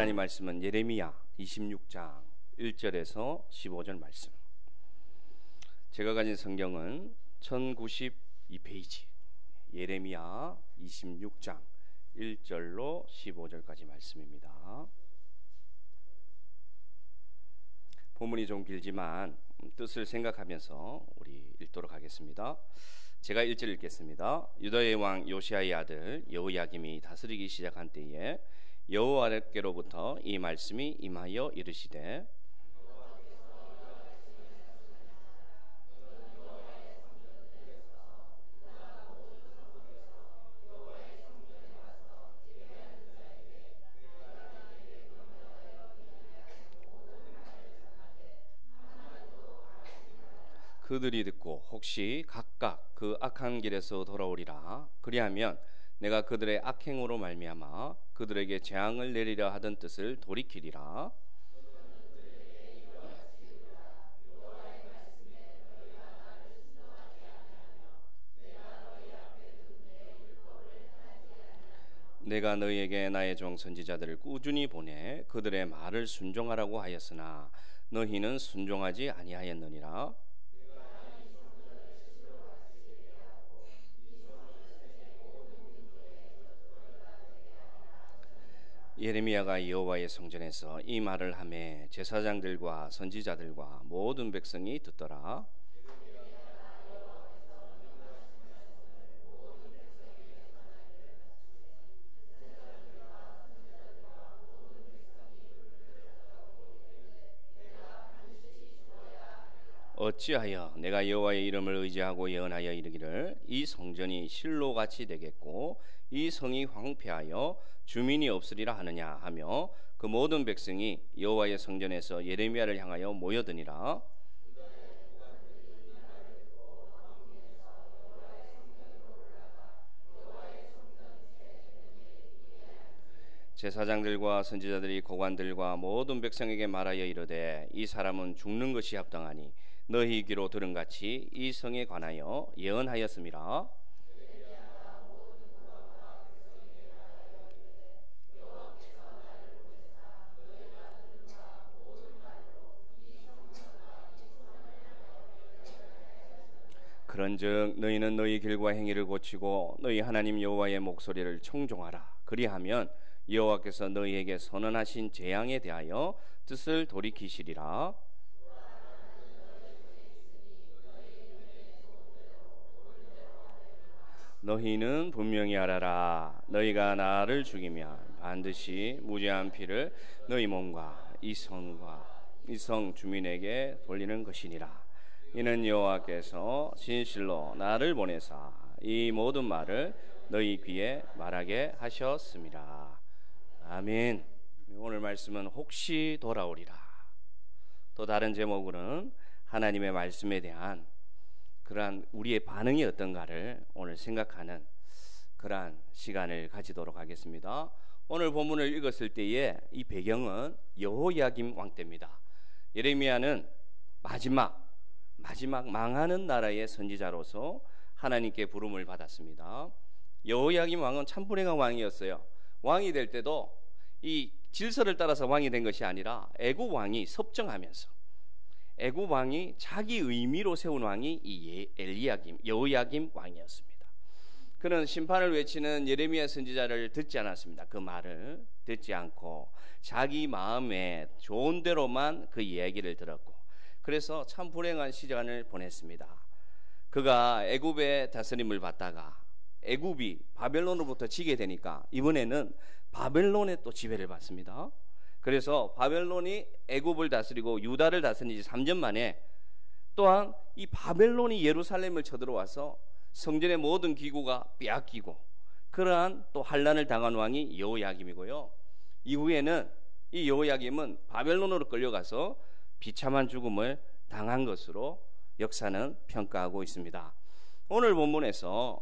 하나님 말씀은 예레미야 26장 1절에서 15절 말씀. 제가 가진 성경은 1092페이지 예레미야 26장 1절로 15절까지 말씀입니다. 본문이 좀 길지만 뜻을 생각하면서 우리 읽도록 하겠습니다. 제가 1절 읽겠습니다. 유다의 왕 요시야의 아들 여호야김이 다스리기 시작한 때에 여호와께로부터 이 말씀이 임하여 이르시되 그들이 듣고 혹시 각각 그 악한 길에서 돌아오리라. 그리하면 내가 그들의 악행으로 말미암아 그들에게 재앙을 내리려 하던 뜻을 돌이키리라. 내가 너희에게 나의 종 선지자들을 꾸준히 보내 그들의 말을 순종하라고 하였으나 너희는 순종하지 아니하였느니라. 예레미야가 여호와의 성전에서 이 말을 하매 제사장들과 선지자들과 모든 백성이 듣더라. 어찌하여 내가 여호와의 이름을 의지하고 예언하여 이르기를 이 성전이 실로같이 되겠고 이 성이 황폐하여 주민이 없으리라 하느냐 하며 그 모든 백성이 여호와의 성전에서 예레미야를 향하여 모여드니라. 제사장들과 선지자들이 고관들과 모든 백성에게 말하여 이르되 이 사람은 죽는 것이 합당하니 너희 귀로 들은 같이 이 성에 관하여 예언하였음이라. 그런즉 너희는 너희 길과 행위를 고치고 너희 하나님 여호와의 목소리를 청종하라. 그리하면 여호와께서 너희에게 선언하신 재앙에 대하여 뜻을 돌이키시리라. 너희는 분명히 알아라. 너희가 나를 죽이면 반드시 무죄한 피를 너희 몸과 이 성 주민에게 돌리는 것이니라. 이는 여호와께서 진실로 나를 보내사 이 모든 말을 너희 귀에 말하게 하셨습니다. 아멘. 오늘 말씀은 혹시 돌아오리라. 또 다른 제목으로는 하나님의 말씀에 대한 그러한 우리의 반응이 어떤가를 오늘 생각하는 그러한 시간을 가지도록 하겠습니다. 오늘 본문을 읽었을 때에 이 배경은 여호야김 왕 때입니다. 예레미야는 마지막 망하는 나라의 선지자로서 하나님께 부름을 받았습니다. 여호야김 왕은 참 불행한 왕이었어요. 왕이 될 때도 이 질서를 따라서 왕이 된 것이 아니라 애굽 왕이 섭정하면서 애굽 왕이 자기 의미로 세운 왕이 이 여호야김 왕이었습니다. 그는 심판을 외치는 예레미야 선지자를 듣지 않았습니다. 그 말을 듣지 않고 자기 마음에 좋은 대로만 그 이야기를 들었고, 그래서 참 불행한 시간을 보냈습니다. 그가 애굽의 다스림을 받다가 애굽이 바벨론으로부터 지게 되니까 이번에는 바벨론의 또 지배를 받습니다. 그래서 바벨론이 애굽을 다스리고 유다를 다스린 지 3년 만에 또한 이 바벨론이 예루살렘을 쳐들어와서 성전의 모든 기구가 빼앗기고 그러한 또 환난을 당한 왕이 여호야김이고요. 이후에는 이 여호야김은 바벨론으로 끌려가서 비참한 죽음을 당한 것으로 역사는 평가하고 있습니다. 오늘 본문에서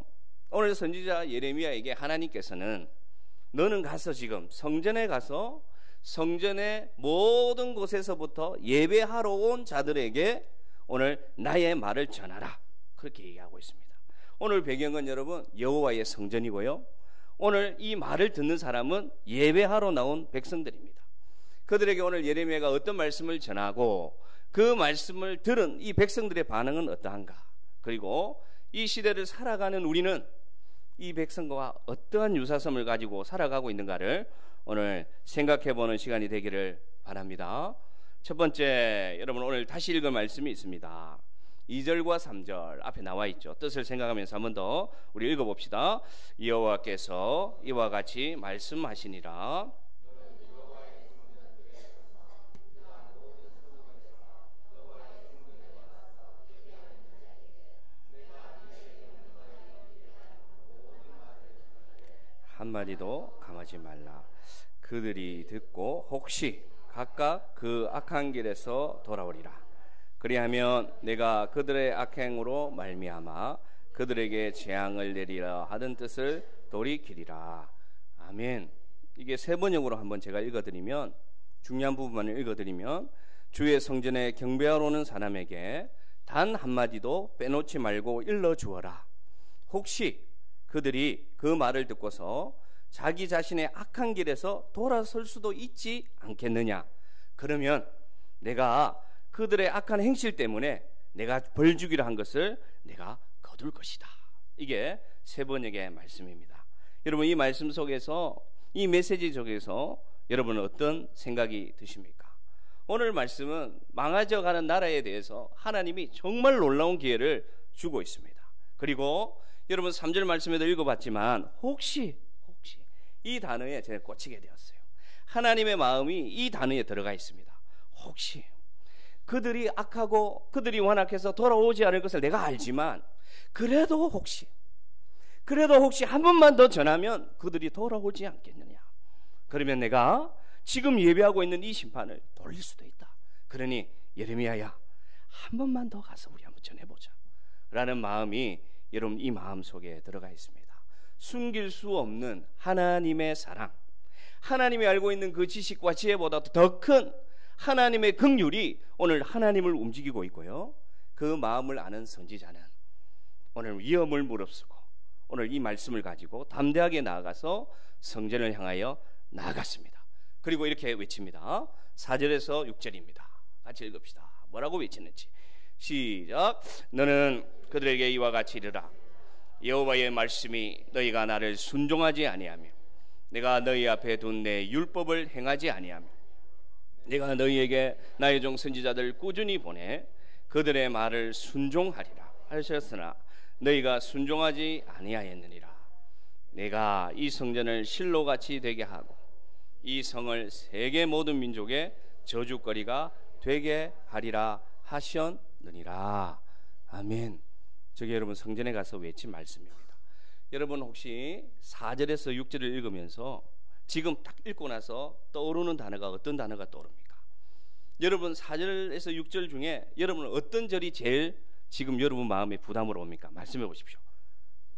오늘 선지자 예레미야에게 하나님께서는 너는 가서 지금 성전에 가서 성전의 모든 곳에서부터 예배하러 온 자들에게 오늘 나의 말을 전하라, 그렇게 얘기하고 있습니다. 오늘 배경은 여러분 여호와의 성전이고요, 오늘 이 말을 듣는 사람은 예배하러 나온 백성들입니다. 그들에게 오늘 예레미야가 어떤 말씀을 전하고 그 말씀을 들은 이 백성들의 반응은 어떠한가? 그리고 이 시대를 살아가는 우리는 이 백성과 어떠한 유사성을 가지고 살아가고 있는가를 오늘 생각해보는 시간이 되기를 바랍니다. 첫 번째, 여러분 오늘 다시 읽을 말씀이 있습니다. 2절과 3절 앞에 나와 있죠. 뜻을 생각하면서 한 번 더 우리 읽어봅시다. 여호와께서 이와 같이 말씀하시니라. 한마디도 감하지 말라. 그들이 듣고 혹시 각각 그 악한 길에서 돌아오리라. 그리하면 내가 그들의 악행으로 말미암아 그들에게 재앙을 내리라 하던 뜻을 돌이키리라. 아멘. 이게 세 번역으로 한번 제가 읽어드리면, 중요한 부분만을 읽어드리면, 주의 성전에 경배하러 오는 사람에게 단 한마디도 빼놓지 말고 일러주어라. 혹시 그들이 그 말을 듣고서 자기 자신의 악한 길에서 돌아설 수도 있지 않겠느냐. 그러면 내가 그들의 악한 행실 때문에 내가 벌 주기로 한 것을 내가 거둘 것이다. 이게 세 번역의 말씀입니다. 여러분, 이 말씀 속에서, 이 메시지 속에서 여러분은 어떤 생각이 드십니까? 오늘 말씀은 망가져가는 나라에 대해서 하나님이 정말 놀라운 기회를 주고 있습니다. 그리고 여러분 3절 말씀에도 읽어봤지만 혹시 이 단어에 제가 꽂히게 되었어요. 하나님의 마음이 이 단어에 들어가 있습니다. 혹시 그들이 악하고 그들이 완악해서 돌아오지 않을 것을 내가 알지만 그래도 혹시 한 번만 더 전하면 그들이 돌아오지 않겠느냐. 그러면 내가 지금 예배하고 있는 이 심판을 돌릴 수도 있다. 그러니 예레미야야, 한 번만 더 가서 우리 한번 전해보자 라는 마음이 여러분 이 마음 속에 들어가 있습니다. 숨길 수 없는 하나님의 사랑, 하나님이 알고 있는 그 지식과 지혜보다도 더 큰 하나님의 긍휼이 오늘 하나님을 움직이고 있고요. 그 마음을 아는 선지자는 오늘 위험을 무릅쓰고 오늘 이 말씀을 가지고 담대하게 나아가서 성전을 향하여 나아갔습니다. 그리고 이렇게 외칩니다. 4절에서 6절입니다. 같이 읽읍시다. 뭐라고 외치는지. 시작. 너는 그들에게 이와 같이 이르라. 여호와의 말씀이 너희가 나를 순종하지 아니하며 내가 너희 앞에 둔 내 율법을 행하지 아니하며 내가 너희에게 나의 종 선지자들 꾸준히 보내 그들의 말을 순종하리라 하셨으나 너희가 순종하지 아니하였느니라. 내가 이 성전을 실로같이 되게 하고 이 성을 세계 모든 민족의 저주거리가 되게 하리라 하셨느니라. 아멘. 저게 여러분 성전에 가서 외친 말씀입니다. 여러분 혹시 4절에서 6절을 읽으면서 지금 딱 읽고 나서 떠오르는 단어가 어떤 단어가 떠오릅니까? 여러분 4절에서 6절 중에 여러분 어떤 절이 제일 지금 여러분 마음에 부담으로 옵니까? 말씀해 보십시오.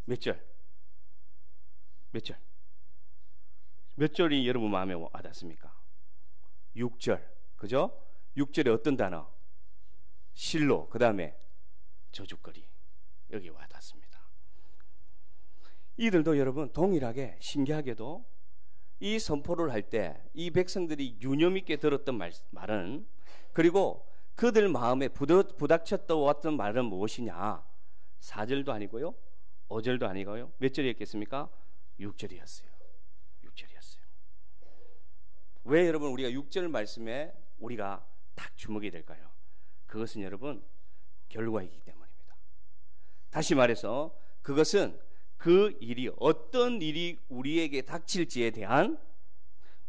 몇 절? 몇 절? 몇 절이 여러분 마음에 와닿습니까? 6절. 그죠? 6절에 어떤 단어? 실로. 그 다음에 저주거리. 여기 와닿습니다. 이들도 여러분 동일하게 신기하게도 이 선포를 할 때 이 백성들이 유념 있게 들었던 말은, 그리고 그들 마음에 부닥쳤던 왔던 말은 무엇이냐? 4절도 아니고요 5절도 아니고요 몇 절이었겠습니까? 6절이었어요. 6절이었어요. 왜 여러분 우리가 6절 말씀에 우리가 딱 주목이 될까요? 그것은 여러분 결과이기 때문입니다. 다시 말해서 그것은 그 일이 어떤 일이 우리에게 닥칠지에 대한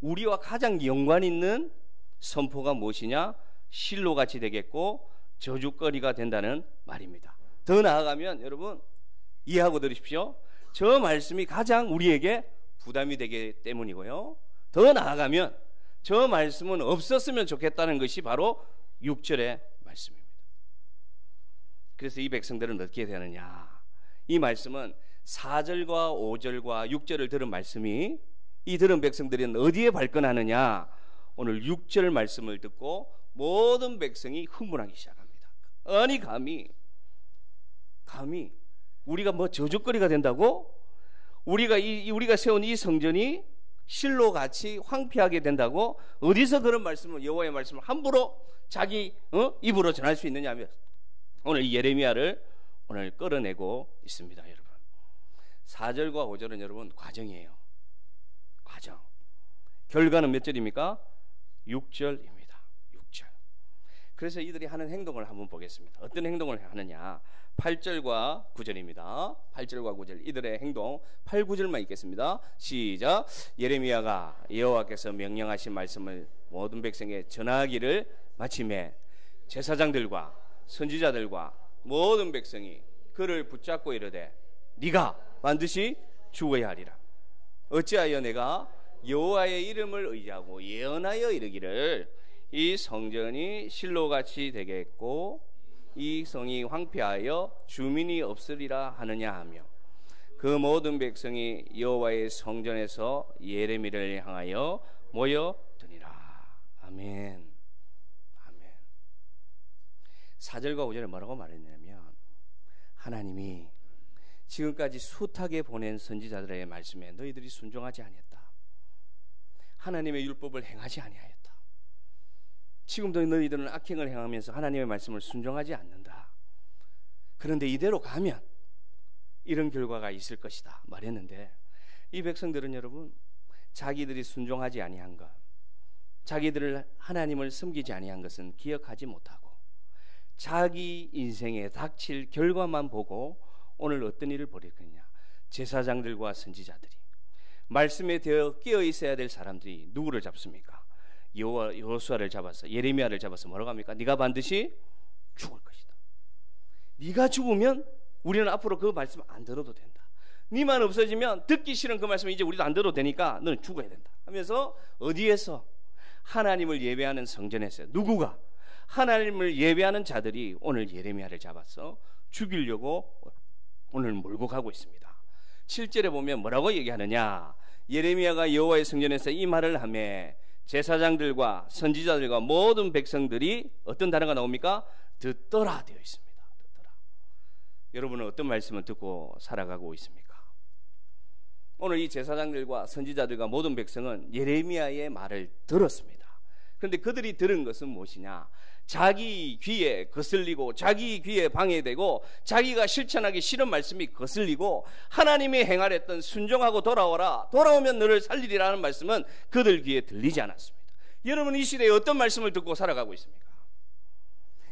우리와 가장 연관 있는 선포가 무엇이냐? 실로같이 되겠고 저주거리가 된다는 말입니다. 더 나아가면 여러분 이해하고 들으십시오. 저 말씀이 가장 우리에게 부담이 되기 때문이고요. 더 나아가면 저 말씀은 없었으면 좋겠다는 것이 바로 6절의 말씀입니다. 그래서 이 백성들은 어떻게 되느냐? 이 말씀은 4절과 5절과 6절을 들은 말씀이 이 들은 백성들은 어디에 발끈하느냐? 오늘 6절 말씀을 듣고 모든 백성이 흥분하기 시작합니다. 아니 감히 우리가 뭐 저주거리가 된다고? 우리가 세운 이 성전이 실로 같이 황폐하게 된다고? 어디서 그런 말씀을, 여호와의 말씀을 함부로 자기 입으로 전할 수 있느냐면 오늘 이 예레미야를 오늘 끌어내고 있습니다. 여러분, 4절과 5절은 여러분 과정이에요. 과정. 결과는 몇 절입니까? 6절입니다. 6절. 그래서 이들이 하는 행동을 한번 보겠습니다. 어떤 행동을 하느냐? 8절과 9절입니다. 8절과 9절 이들의 행동 8, 9절만 읽겠습니다. 시작. 예레미야가 여호와께서 명령하신 말씀을 모든 백성에게 전하기를 마침에 제사장들과 선지자들과 모든 백성이 그를 붙잡고 이르되 네가 반드시 죽어야 하리라. 어찌하여 내가 여호와의 이름을 의지하고 예언하여 이르기를 이 성전이 실로같이 되겠고 이 성이 황폐하여 주민이 없으리라 하느냐 하며 그 모든 백성이 여호와의 성전에서 예레미야를 향하여 모여드니라. 아멘. 아멘. 4절과 5절에 뭐라고 말했냐면 하나님이 지금까지 숱하게 보낸 선지자들의 말씀에 너희들이 순종하지 아니했다. 하나님의 율법을 행하지 아니하였다. 지금도 너희들은 악행을 행하면서 하나님의 말씀을 순종하지 않는다. 그런데 이대로 가면 이런 결과가 있을 것이다 말했는데 이 백성들은 여러분 자기들이 순종하지 아니한 것, 자기들을 하나님을 섬기지 아니한 것은 기억하지 못하고 자기 인생에 닥칠 결과만 보고 오늘 어떤 일을 벌일 거냐. 제사장들과 선지자들이 말씀에 되어 끼어 있어야 될 사람들이 누구를 잡습니까? 여호수아를 잡아서 예레미야를 잡아서 뭐라고 합니까? 네가 반드시 죽을 것이다. 네가 죽으면 우리는 앞으로 그 말씀 안 들어도 된다. 네만 없어지면 듣기 싫은 그 말씀 이제 우리도 안 들어도 되니까 너는 죽어야 된다 하면서 어디에서? 하나님을 예배하는 성전에서 누구가? 하나님을 예배하는 자들이 오늘 예레미야를 잡아서 죽이려고 오늘 몰고 가고 있습니다. 7절에 보면 뭐라고 얘기하느냐? 예레미야가 여호와의 성전에서 이 말을 하매 제사장들과 선지자들과 모든 백성들이 어떤 단어가 나옵니까? 듣더라 되어 있습니다. 듣더라. 여러분은 어떤 말씀을 듣고 살아가고 있습니까? 오늘 이 제사장들과 선지자들과 모든 백성은 예레미야의 말을 들었습니다. 그런데 그들이 들은 것은 무엇이냐? 자기 귀에 거슬리고 자기 귀에 방해되고 자기가 실천하기 싫은 말씀이 거슬리고 하나님이 행하랬던 순종하고 돌아오라, 돌아오면 너를 살리리라는 말씀은 그들 귀에 들리지 않았습니다. 여러분 이 시대에 어떤 말씀을 듣고 살아가고 있습니까?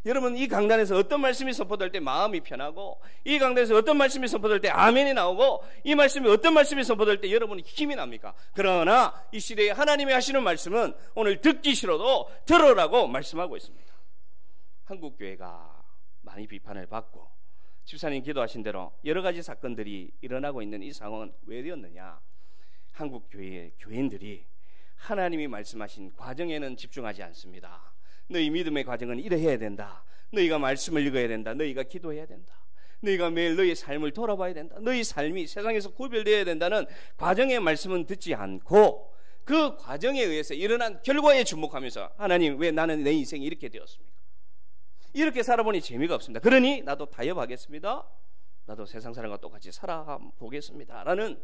여러분 이 강단에서 어떤 말씀이 선포될 때 마음이 편하고 이 강단에서 어떤 말씀이 선포될 때 아멘이 나오고 이 말씀이 어떤 말씀이 선포될 때 여러분이 힘이 납니까? 그러나 이 시대에 하나님이 하시는 말씀은 오늘 듣기 싫어도 들으라고 말씀하고 있습니다. 한국교회가 많이 비판을 받고 집사님 기도하신 대로 여러 가지 사건들이 일어나고 있는 이 상황은 왜 되었느냐? 한국교회의 교인들이 하나님이 말씀하신 과정에는 집중하지 않습니다. 너희 믿음의 과정은 이래야 된다. 너희가 말씀을 읽어야 된다. 너희가 기도해야 된다. 너희가 매일 너희 삶을 돌아봐야 된다. 너희 삶이 세상에서 구별되어야 된다는 과정의 말씀은 듣지 않고 그 과정에 의해서 일어난 결과에 주목하면서 하나님 왜 나는 내 인생이 이렇게 되었습니까? 이렇게 살아보니 재미가 없습니다. 그러니 나도 타협하겠습니다. 나도 세상 사람과 똑같이 살아보겠습니다. 라는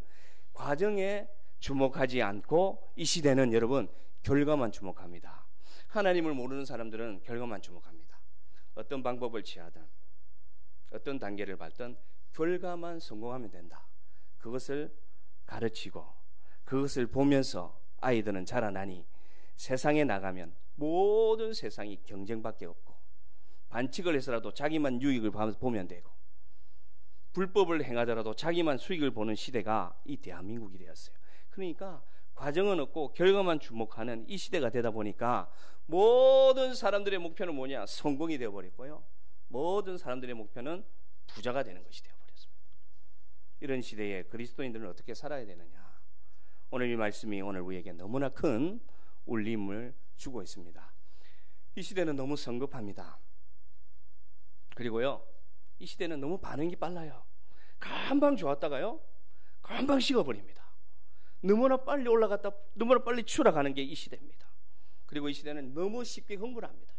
과정에 주목하지 않고 이 시대는 여러분 결과만 주목합니다. 하나님을 모르는 사람들은 결과만 주목합니다. 어떤 방법을 취하든 어떤 단계를 밟든 결과만 성공하면 된다. 그것을 가르치고 그것을 보면서 아이들은 자라나니 세상에 나가면 모든 세상이 경쟁밖에 없고 반칙을 해서라도 자기만 유익을 보면 되고 불법을 행하더라도 자기만 수익을 보는 시대가 이 대한민국이 되었어요. 그러니까 과정은 없고 결과만 주목하는 이 시대가 되다 보니까 모든 사람들의 목표는 뭐냐? 성공이 되어버렸고요. 모든 사람들의 목표는 부자가 되는 것이 되어버렸습니다. 이런 시대에 그리스도인들은 어떻게 살아야 되느냐? 오늘 이 말씀이 오늘 우리에게 너무나 큰 울림을 주고 있습니다. 이 시대는 너무 성급합니다. 그리고요, 이 시대는 너무 반응이 빨라요. 금방 좋았다가요, 금방 식어버립니다. 너무나 빨리 올라갔다 너무나 빨리 추락하는 게 이 시대입니다. 그리고 이 시대는 너무 쉽게 흥분합니다.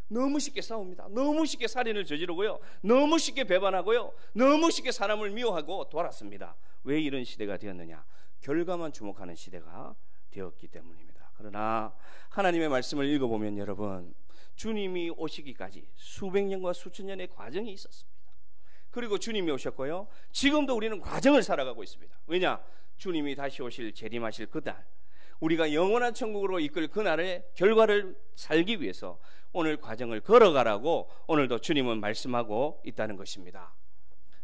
너무 쉽게 싸웁니다. 너무 쉽게 살인을 저지르고요, 너무 쉽게 배반하고요, 너무 쉽게 사람을 미워하고 돌았습니다. 왜 이런 시대가 되었느냐? 결과만 주목하는 시대가 되었기 때문입니다. 그러나 하나님의 말씀을 읽어보면 여러분, 주님이 오시기까지 수백 년과 수천 년의 과정이 있었습니다. 그리고 주님이 오셨고요, 지금도 우리는 과정을 살아가고 있습니다. 왜냐? 주님이 다시 오실, 재림하실 그날, 우리가 영원한 천국으로 이끌 그날의 결과를 살기 위해서 오늘 과정을 걸어가라고 오늘도 주님은 말씀하고 있다는 것입니다.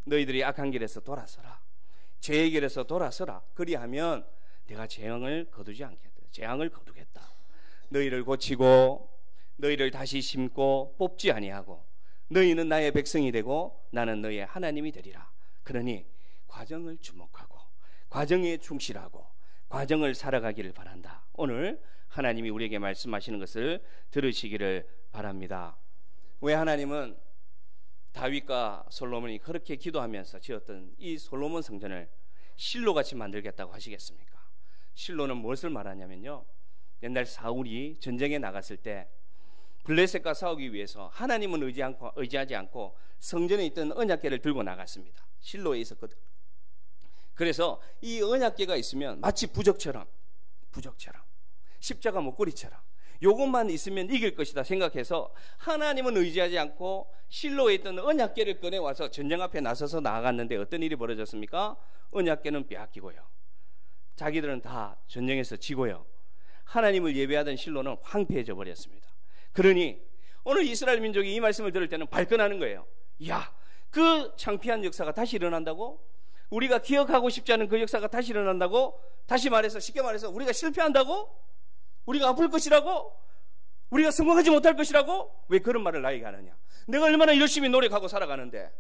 너희들이 악한 길에서 돌아서라, 죄의 길에서 돌아서라. 그리하면 내가 재앙을 거두지 않겠다. 재앙을 거두겠다. 너희를 고치고 너희를 다시 심고 뽑지 아니하고 너희는 나의 백성이 되고 나는 너희의 하나님이 되리라. 그러니 과정을 주목하고 과정에 충실하고 과정을 살아가기를 바란다. 오늘 하나님이 우리에게 말씀하시는 것을 들으시기를 바랍니다. 왜 하나님은 다윗과 솔로몬이 그렇게 기도하면서 지었던 이 솔로몬 성전을 실로같이 만들겠다고 하시겠습니까? 실로는 무엇을 말하냐면요, 옛날 사울이 전쟁에 나갔을 때 블레셋과 싸우기 위해서 하나님은 의지하지 않고 성전에 있던 언약궤를 들고 나갔습니다. 실로에 있었거든. 그래서 이 언약궤가 있으면 마치 부적처럼 십자가 목걸이처럼 요것만 있으면 이길 것이다 생각해서 하나님은 의지하지 않고 실로에 있던 언약궤를 꺼내와서 전쟁 앞에 나서서 나아갔는데 어떤 일이 벌어졌습니까? 언약궤는 빼앗기고요, 자기들은 다 전쟁에서 지고요, 하나님을 예배하던 실로는 황폐해져 버렸습니다. 그러니 오늘 이스라엘 민족이 이 말씀을 들을 때는 발끈하는 거예요. 야, 그 창피한 역사가 다시 일어난다고? 우리가 기억하고 싶지 않은 그 역사가 다시 일어난다고? 다시 말해서, 쉽게 말해서 우리가 실패한다고? 우리가 아플 것이라고? 우리가 성공하지 못할 것이라고? 왜 그런 말을 나에게 하느냐? 내가 얼마나 열심히 노력하고 살아가는데,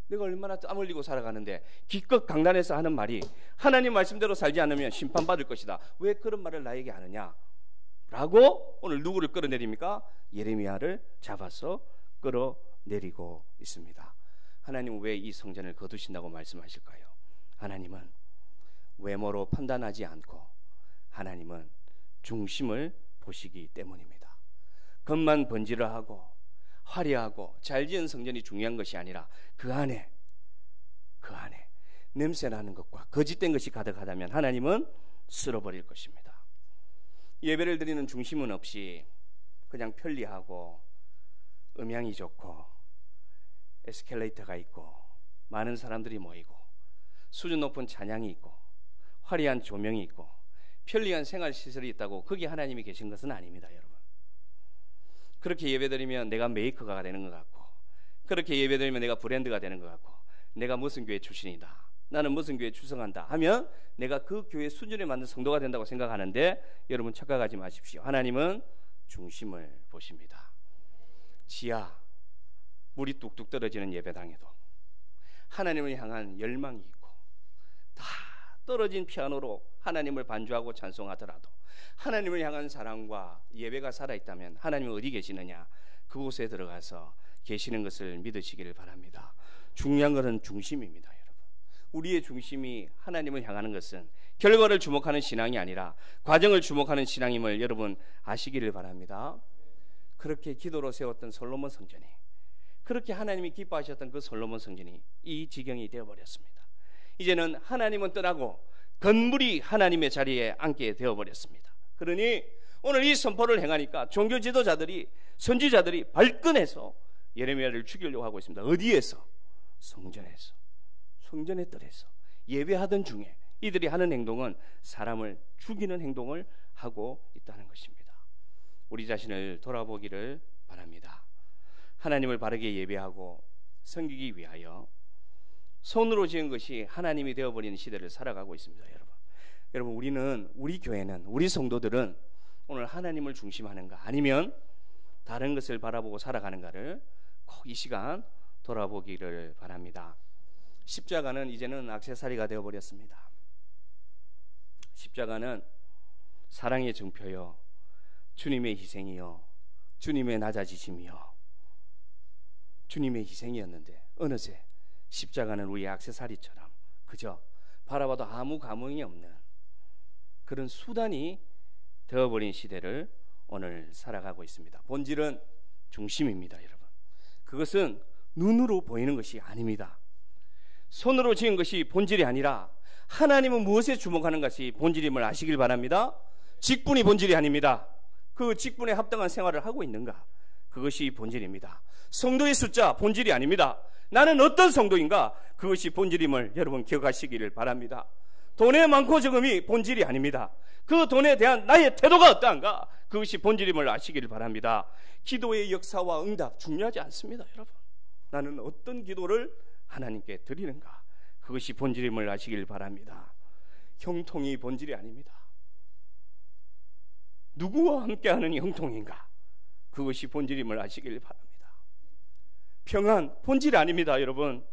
내가 얼마나 땀 흘리고 살아가는데 기껏 강단에서 하는 말이 하나님 말씀대로 살지 않으면 심판받을 것이다. 왜 그런 말을 나에게 하느냐? 라고 오늘 누구를 끌어내립니까? 예레미야를 잡아서 끌어내리고 있습니다. 하나님은 왜 이 성전을 거두신다고 말씀하실까요? 하나님은 외모로 판단하지 않고 하나님은 중심을 보시기 때문입니다. 겉만 번지르하고 화려하고 잘 지은 성전이 중요한 것이 아니라 그 안에 냄새나는 것과 거짓된 것이 가득하다면 하나님은 쓸어버릴 것입니다. 예배를 드리는 중심은 없이 그냥 편리하고 음향이 좋고 에스컬레이터가 있고 많은 사람들이 모이고 수준 높은 찬양이 있고 화려한 조명이 있고 편리한 생활시설이 있다고 거기 하나님이 계신 것은 아닙니다. 여러분, 그렇게 예배드리면 내가 메이커가 되는 것 같고, 그렇게 예배드리면 내가 브랜드가 되는 것 같고, 내가 무슨 교회 출신이다, 나는 무슨 교회에 출석한다 하면 내가 그 교회 수준에 맞는 성도가 된다고 생각하는데, 여러분 착각하지 마십시오. 하나님은 중심을 보십니다. 지하 물이 뚝뚝 떨어지는 예배당에도 하나님을 향한 열망이 있고, 다 떨어진 피아노로 하나님을 반주하고 찬송하더라도 하나님을 향한 사랑과 예배가 살아있다면 하나님은 어디 계시느냐? 그곳에 들어가서 계시는 것을 믿으시기를 바랍니다. 중요한 것은 중심입니다. 여러분, 우리의 중심이 하나님을 향하는 것은 결과를 주목하는 신앙이 아니라 과정을 주목하는 신앙임을 여러분 아시기를 바랍니다. 그렇게 기도로 세웠던 솔로몬 성전이, 그렇게 하나님이 기뻐하셨던 그 솔로몬 성전이 이 지경이 되어버렸습니다. 이제는 하나님은 떠나고 건물이 하나님의 자리에 앉게 되어버렸습니다. 그러니 오늘 이 선포를 행하니까 종교 지도자들이, 선지자들이 발끈해서 예레미야를 죽이려고 하고 있습니다. 어디에서? 성전에서, 성전의 뜰에서 예배하던 중에 이들이 하는 행동은 사람을 죽이는 행동을 하고 있다는 것입니다. 우리 자신을 돌아보기를 바랍니다. 하나님을 바르게 예배하고 섬기기 위하여 손으로 지은 것이 하나님이 되어버리는 시대를 살아가고 있습니다. 여러분, 우리 교회는, 우리 성도들은 오늘 하나님을 중심하는가 아니면 다른 것을 바라보고 살아가는가를 꼭 이 시간 돌아보기를 바랍니다. 십자가는 이제는 액세서리가 되어버렸습니다. 십자가는 사랑의 증표요, 주님의 희생이요, 주님의 낮아지심이요, 주님의 희생이었는데 어느새 십자가는 우리의 액세서리처럼 그저 바라봐도 아무 감흥이 없는 그런 수단이 되어버린 시대를 오늘 살아가고 있습니다. 본질은 중심입니다. 여러분, 그것은 눈으로 보이는 것이 아닙니다. 손으로 지은 것이 본질이 아니라 하나님은 무엇에 주목하는 것이 본질임을 아시길 바랍니다. 직분이 본질이 아닙니다. 그 직분에 합당한 생활을 하고 있는가, 그것이 본질입니다. 성도의 숫자 본질이 아닙니다. 나는 어떤 성도인가, 그것이 본질임을 여러분 기억하시기를 바랍니다. 돈의 많고 적음이 본질이 아닙니다. 그 돈에 대한 나의 태도가 어떠한가, 그것이 본질임을 아시기를 바랍니다. 기도의 역사와 응답 중요하지 않습니다. 여러분, 나는 어떤 기도를 하나님께 드리는가, 그것이 본질임을 아시길 바랍니다. 형통이 본질이 아닙니다. 누구와 함께하는 형통인가, 그것이 본질임을 아시길 바랍니다. 평안 본질이 아닙니다. 여러분,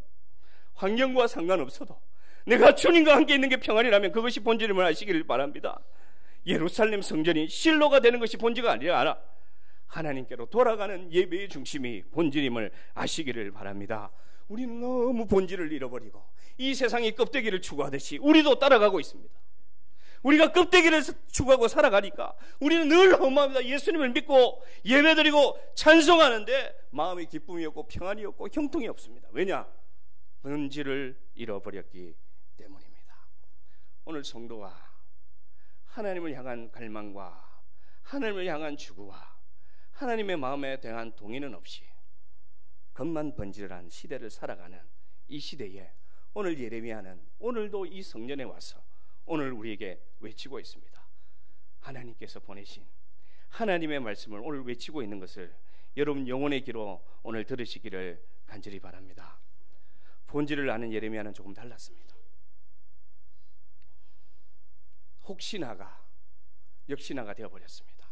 환경과 상관없어도 내가 주님과 함께 있는 게 평안이라면 그것이 본질임을 아시길 바랍니다. 예루살렘 성전이 실로가 되는 것이 본질이 아니라 하나님께로 돌아가는 예배의 중심이 본질임을 아시기를 바랍니다. 우리는 너무 본질을 잃어버리고 이 세상이 껍데기를 추구하듯이 우리도 따라가고 있습니다. 우리가 껍데기를 추구하고 살아가니까 우리는 늘 허무합니다. 예수님을 믿고 예배드리고 찬송하는데 마음의 기쁨이 없고 평안이 없고 형통이 없습니다. 왜냐? 본질을 잃어버렸기 때문입니다. 오늘 성도와 하나님을 향한 갈망과 하나님을 향한 추구와 하나님의 마음에 대한 동의는 없이 겉만 번질한 시대를 살아가는 이 시대에 오늘 예레미야는 오늘도 이 성전에 와서 오늘 우리에게 외치고 있습니다. 하나님께서 보내신 하나님의 말씀을 오늘 외치고 있는 것을 여러분 영혼의 귀로 오늘 들으시기를 간절히 바랍니다. 본질을 아는 예레미야는 조금 달랐습니다. 혹시나가 역시나가 되어버렸습니다.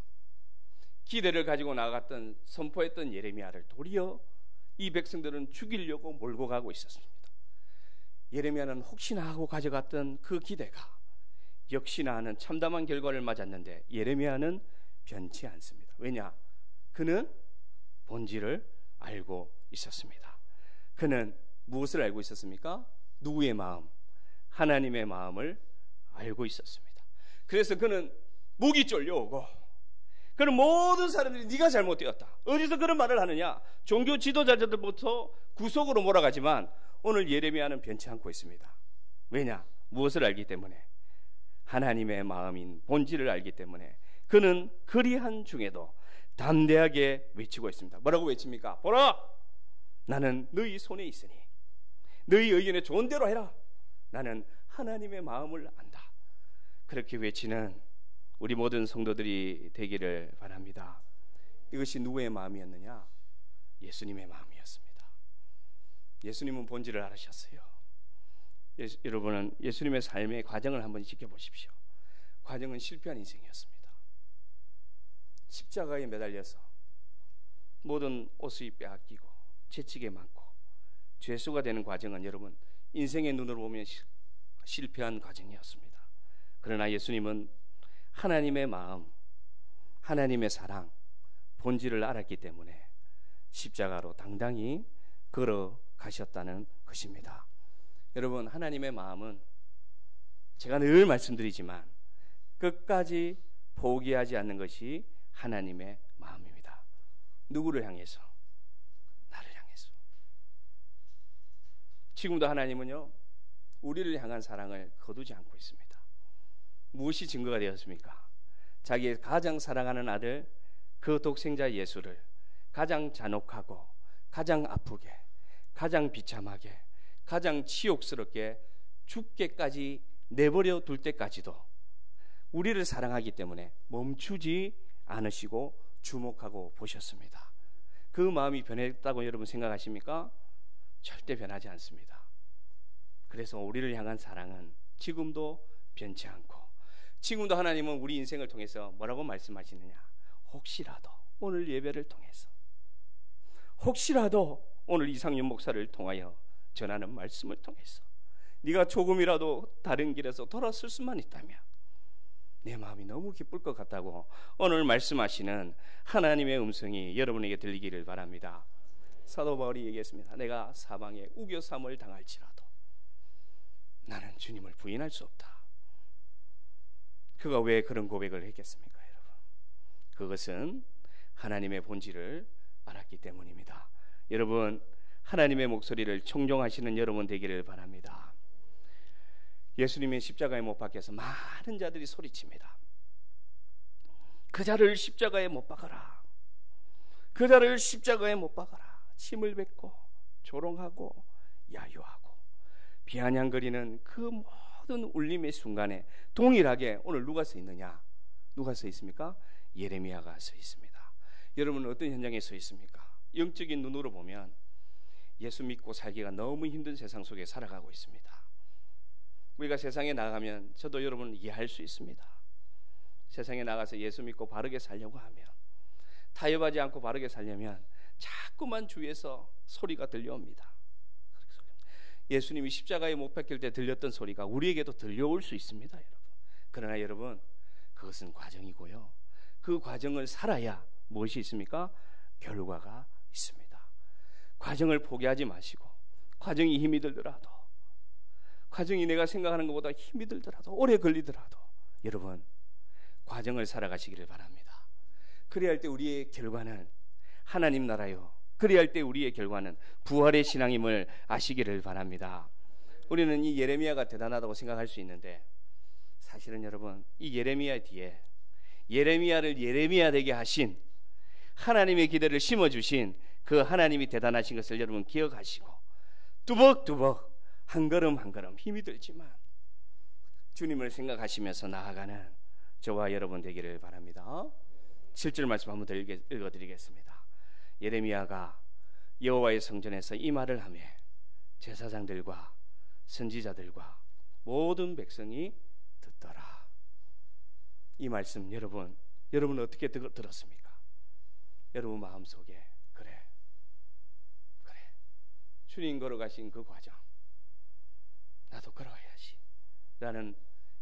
기대를 가지고 나갔던 선포했던 예레미야를 도리어 이 백성들은 죽이려고 몰고 가고 있었습니다. 예레미야는 혹시나 하고 가져갔던 그 기대가 역시나 하는 참담한 결과를 맞았는데 예레미야는 변치 않습니다. 왜냐? 그는 본질을 알고 있었습니다. 그는 무엇을 알고 있었습니까? 누구의 마음? 하나님의 마음을 알고 있었습니다. 그래서 그는 목이 쫄려오고 그는 모든 사람들이 네가 잘못되었다. 어디서 그런 말을 하느냐? 종교 지도자들부터 구속으로 몰아가지만 오늘 예레미야는 변치 않고 있습니다. 왜냐? 무엇을 알기 때문에? 하나님의 마음인 본질을 알기 때문에 그는 그리한 중에도 담대하게 외치고 있습니다. 뭐라고 외칩니까? 보라! 나는 너희 손에 있으니 너희 의견에 좋은 대로 해라. 나는 하나님의 마음을 안다. 그렇게 외치는 우리 모든 성도들이 되기를 바랍니다. 이것이 누구의 마음이었느냐? 예수님의 마음이었습니다. 예수님은 본질을 알으셨어요. 여러분은 예수님의 삶의 과정을 한번 지켜보십시오. 과정은 실패한 인생이었습니다. 십자가에 매달려서 모든 옷이 빼앗기고 채찍에 맞고 죄수가 되는 과정은 여러분 인생의 눈으로 보면 실패한 과정이었습니다. 그러나 예수님은 하나님의 마음, 하나님의 사랑, 본질을 알았기 때문에 십자가로 당당히 걸어가셨다는 것입니다. 여러분, 하나님의 마음은 제가 늘 말씀드리지만 끝까지 포기하지 않는 것이 하나님의 마음입니다. 누구를 향해서? 나를 향해서. 지금도 하나님은요, 우리를 향한 사랑을 거두지 않고 있습니다. 무엇이 증거가 되었습니까? 자기의 가장 사랑하는 아들, 그 독생자 예수를 가장 잔혹하고 가장 아프게, 가장 비참하게, 가장 치욕스럽게 죽게까지 내버려 둘 때까지도 우리를 사랑하기 때문에 멈추지 않으시고 주목하고 보셨습니다. 그 마음이 변했다고 여러분 생각하십니까? 절대 변하지 않습니다. 그래서 우리를 향한 사랑은 지금도 변치 않고, 지금도 하나님은 우리 인생을 통해서 뭐라고 말씀하시느냐? 혹시라도 오늘 예배를 통해서, 혹시라도 오늘 이상윤 목사를 통하여 전하는 말씀을 통해서 네가 조금이라도 다른 길에서 돌아설 수만 있다면 내 마음이 너무 기쁠 것 같다고 오늘 말씀하시는 하나님의 음성이 여러분에게 들리기를 바랍니다. 사도 바울이 얘기했습니다. 내가 사방에 우겨삼을 당할지라도 나는 주님을 부인할 수 없다. 그가 왜 그런 고백을 했겠습니까, 여러분? 그것은 하나님의 본질을 알았기 때문입니다. 여러분, 하나님의 목소리를 청종하시는 여러분 되기를 바랍니다. 예수님의 십자가에 못 박혀서 많은 자들이 소리칩니다. 그 자를 십자가에 못 박아라. 그 자를 십자가에 못 박아라. 침을 뱉고 조롱하고 야유하고 비아냥거리는 그 모든 울림의 순간에 동일하게 오늘 누가 서 있느냐? 누가 서 있습니까? 예레미야가 서 있습니다. 여러분은 어떤 현장에 서 있습니까? 영적인 눈으로 보면 예수 믿고 살기가 너무 힘든 세상 속에 살아가고 있습니다. 우리가 세상에 나가면 저도 여러분 이해할 수 있습니다. 세상에 나가서 예수 믿고 바르게 살려고 하면, 타협하지 않고 바르게 살려면 자꾸만 주위에서 소리가 들려옵니다. 예수님이 십자가에 못 박힐 때 들렸던 소리가 우리에게도 들려올 수 있습니다, 여러분. 그러나 여러분, 그것은 과정이고요. 그 과정을 살아야 무엇이 있습니까? 결과가 있습니다. 과정을 포기하지 마시고, 과정이 힘이 들더라도, 과정이 내가 생각하는 것보다 힘이 들더라도, 오래 걸리더라도 여러분 과정을 살아가시기를 바랍니다. 그래야 할 때 우리의 결과는 하나님 나라요, 그래야 할 때 우리의 결과는 부활의 신앙임을 아시기를 바랍니다. 우리는 이 예레미야가 대단하다고 생각할 수 있는데, 사실은 여러분 이 예레미야 뒤에 예레미야를 예레미야 되게 하신, 하나님의 기대를 심어주신 그 하나님이 대단하신 것을 여러분 기억하시고, 뚜벅뚜벅 한 걸음 한 걸음 힘이 들지만 주님을 생각하시면서 나아가는 저와 여러분 되기를 바랍니다. 7절 말씀 한번 더 읽어드리겠습니다. 예레미야가 여호와의 성전에서 이 말을 하며 제사장들과 선지자들과 모든 백성이 듣더라. 이 말씀 여러분 어떻게 들었습니까? 여러분 마음속에 그래 주님 걸어가신 그 과정 나도 걸어가야지 라는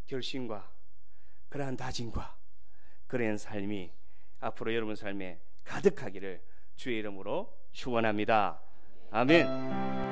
결심과 그러한 다짐과 그러한 삶이 앞으로 여러분 삶에 가득하기를 주의 이름으로 축원합니다. 아멘.